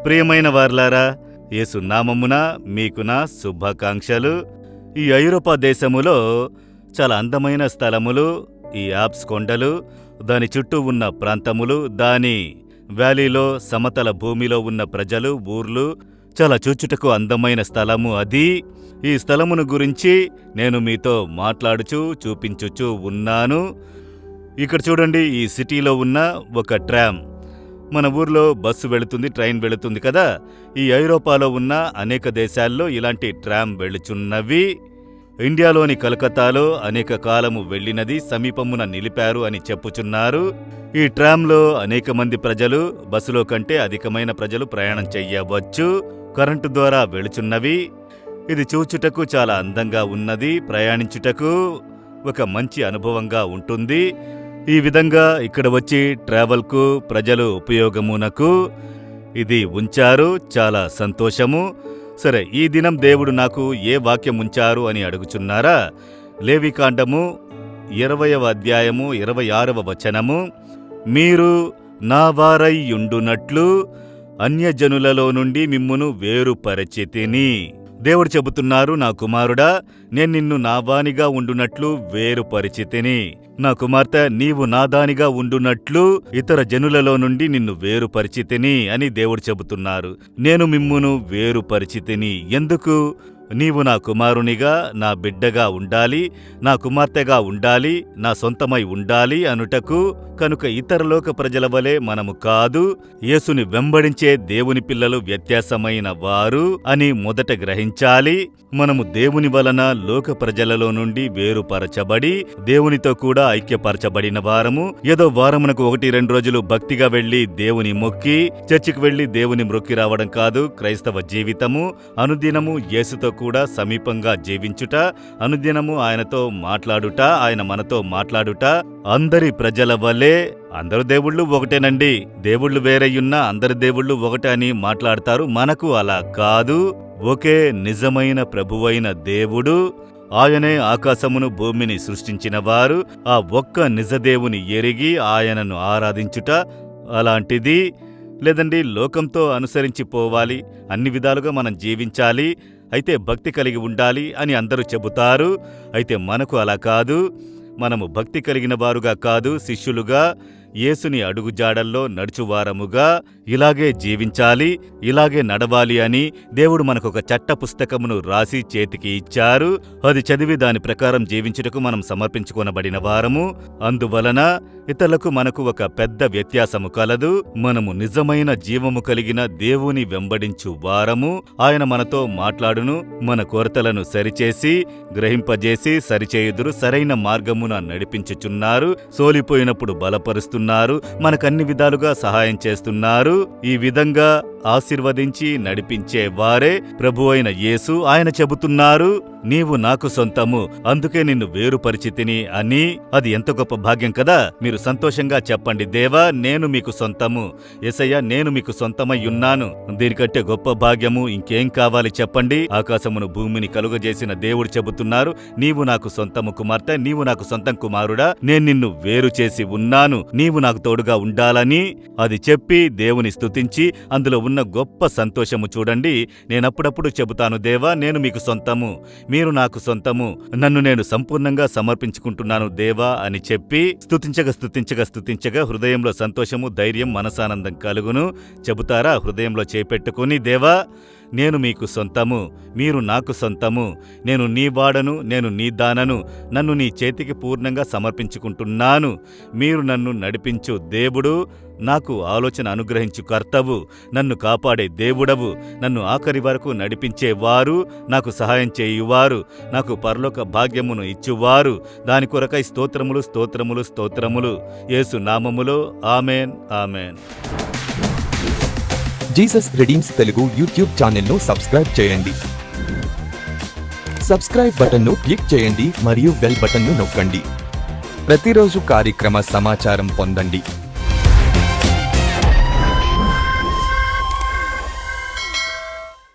ప్రియమైన వారలారా, యేసు నామమున మీకు నా శుభాకాంక్షలు. ఈ ఐరోపా దేశములో చాలా అందమైన స్థలములు, ఈ ఆప్స్ కొండలు, దాని చుట్టూ ఉన్న ప్రాంతములు, దాని వ్యాలీలో సమతల భూమిలో ఉన్న ప్రజలు, ఊర్లు, చాలా చూచుటకు అందమైన స్థలము అది. ఈ స్థలమును గురించి నేను మీతో మాట్లాడుచూ చూపించుచూ ఉన్నాను. ఇక్కడ చూడండి, ఈ సిటీలో ఉన్న ఒక ట్రామ్. మన ఊర్లో బస్సు వెళుతుంది, ట్రైన్ వెళుతుంది కదా. ఈ ఐరోపాలో ఉన్న అనేక దేశాల్లో ఇలాంటి ట్రామ్ వెళుచున్నవి. ఇండియాలోని కలకత్తాలో అనేక కాలము వెళ్ళినది, సమీపమున నిలిపారు అని చెప్పుచున్నారు. ఈ ట్రామ్లో అనేక మంది ప్రజలు బస్సులో కంటే అధికమైన ప్రజలు ప్రయాణం చెయ్యవచ్చు. కరెంటు ద్వారా వెళుచున్నవి. ఇది చూచుటకు చాలా అందంగా ఉన్నది, ప్రయాణించుటకు ఒక మంచి అనుభవంగా ఉంటుంది. ఈ విధంగా ఇక్కడ వచ్చి ట్రావెల్కు, ప్రజలు ఉపయోగమునకు ఇది ఉంచారు. చాలా సంతోషము. సరే, ఈ దినం దేవుడు నాకు ఏ వాక్యం ఉంచారు అని అడుగుచున్నారా? లేవికాండము 20వ అధ్యాయము 26వ వచనము. మీరు నా వారయ్యుండునట్లు అన్యజనులలో నుండి మిమ్మును వేరుపరచితిని. దేవుడు చెబుతున్నారు, నా కుమారుడా, నేను నిన్ను నావానిగా ఉండునట్లు వేరుపరిచితిని. నా కుమార్తె, నీవు నాదానిగా ఉండునట్లు ఇతర జనులలో నుండి నిన్ను వేరుపరిచితిని అని దేవుడు చెబుతున్నారు. నేను మిమ్మును వేరుపరిచితిని. ఎందుకు? నీవు నా కుమారునిగా, నా బిడ్డగా ఉండాలి, నా కుమార్తెగా ఉండాలి, నా సొంతమై ఉండాలి అనుటకు. కనుక ఇతర లోక ప్రజల వలె మనము కాదు. యేసుని వెంబడించే దేవుని పిల్లలు వ్యత్యాసమైన వారు అని మొదట గ్రహించాలి. మనము దేవుని వలన లోక ప్రజలలో నుండి వేరుపరచబడి దేవునితో కూడా ఐక్యపరచబడిన వారము. ఏదో వారమునకు 1-2 రోజులు భక్తిగా వెళ్లి దేవుని మొక్కి చర్చికి వెళ్లి దేవుని మొక్కి రావడం కాదు క్రైస్తవ జీవితము. అనుదినము యేసుతో కూడా సమీపంగా జీవించుట, అనుదినము ఆయనతో మాట్లాడుట, ఆయన మనతో మాట్లాడుట. అందరి ప్రజల వలె అందరు దేవుళ్ళు ఒకటేనండి, దేవుళ్ళు వేరయ్యున్నా అందరి దేవుళ్ళు ఒకటే అని మాట్లాడతారు. మనకు అలా కాదు. ఒకే నిజమైన ప్రభువైన దేవుడు, ఆయనే ఆకాశమును భూమిని సృష్టించినవారు. ఆ ఒక్క నిజదేవుని ఎరిగి ఆయనను ఆరాధించుట అలాంటిది. లేదండి, లోకంతో అనుసరించిపోవాలి, అన్ని విధాలుగా మనం జీవించాలి, అయితే భక్తి కలిగి ఉండాలి అని అందరూ చెబుతారు. అయితే మనకు అలా కాదు. మనము భక్తి కలిగిన వారుగా కాదు, శిష్యులుగా, యేసుని అడుగుజాడల్లో నడుచువారముగా ఇలాగే జీవించాలి, ఇలాగే నడవాలి అని దేవుడు మనకొక చట్ట పుస్తకమును రాసి చేతికి ఇచ్చారు. అది చదివి దాని ప్రకారం జీవించుటకు మనం సమర్పించుకొనబడిన వారము. అందువలన ఇతరులకు మనకు ఒక పెద్ద వ్యత్యాసము కలదు. మనము నిజమైన జీవము కలిగిన దేవుని వెంబడించు వారము. ఆయన మనతో మాట్లాడును, మన కొరతలను సరిచేసి గ్రహింపజేసి సరిచేయుదురు, సరైన మార్గమున నడిపించుచున్నారు, సోలిపోయినప్పుడు బలపరుస్తున్నారు, మనకన్ని విధాలుగా సహాయం చేస్తున్నారు. ఈ విధంగా ఆశీర్వదించి నడిపించే వారే ప్రభువైన యేసు. ఆయన చెబుతున్నారు, నీవు నాకు సొంతము, అందుకే నిన్ను వేరుపరిచితిని అని. అది ఎంత గొప్ప భాగ్యం కదా. మీరు సంతోషంగా చెప్పండి, దేవా నేను మీకు సొంతము, యేసయ్య నేను మీకు సొంతమై ఉన్నాను. దీనికంటే గొప్ప భాగ్యము ఇంకేం కావాలి చెప్పండి? ఆకాశమును భూమిని కలుగజేసిన దేవుడు చెబుతున్నారు, నీవు నాకు సొంతము కుమార్తె, నీవు నాకు సొంతం కుమారుడా, నేను నిన్ను వేరు చేసి ఉన్నాను, నీవు నాకు తోడుగా ఉండాలని. అది చెప్పి దేవుని స్తుతించి అందులో ఉన్న గొప్ప సంతోషము చూడండి. నేనప్పుడప్పుడు చెబుతాను, దేవా నేను మీకు సొంతము, మీరు నాకు సొంతము, నన్ను నేను సంపూర్ణంగా సమర్పించుకుంటున్నాను దేవా అని చెప్పి స్తుతించగా స్తుతించగా స్తుతించగా హృదయంలో సంతోషము, ధైర్యం, మనసానందం కలుగును. చెబుతారా? హృదయంలో చేపెట్టుకుని, దేవా నేను మీకు సొంతము, మీరు నాకు సొంతము, నేను నీ వాడను, నేను నీ దానను, నన్ను నీ చేతికి పూర్ణంగా సమర్పించుకుంటున్నాను. మీరు నన్ను నడిపించు దేవుడు, నాకు ఆలోచన అనుగ్రహించు కర్తవు, నన్ను కాపాడే దేవుడవు, నన్ను ఆఖరి వరకు నడిపించేవారు, నాకు సహాయం చేయువారు, నాకు పరలోక భాగ్యమును ఇచ్చువారు. దాని కొరకై స్తోత్రములు స్తోత్రములు స్తోత్రములు. యేసు నామములో amen amen. Jesus redeems Telugu YouTube ఛానల్ను సబ్స్క్రైబ్ చేయండి. సబ్స్క్రైబ్ బటన్ను క్లిక్ చేయండి మరియు బెల్ బటన్ను నొక్కండి. ప్రతిరోజు కార్యక్రమ సమాచారం పొందండి.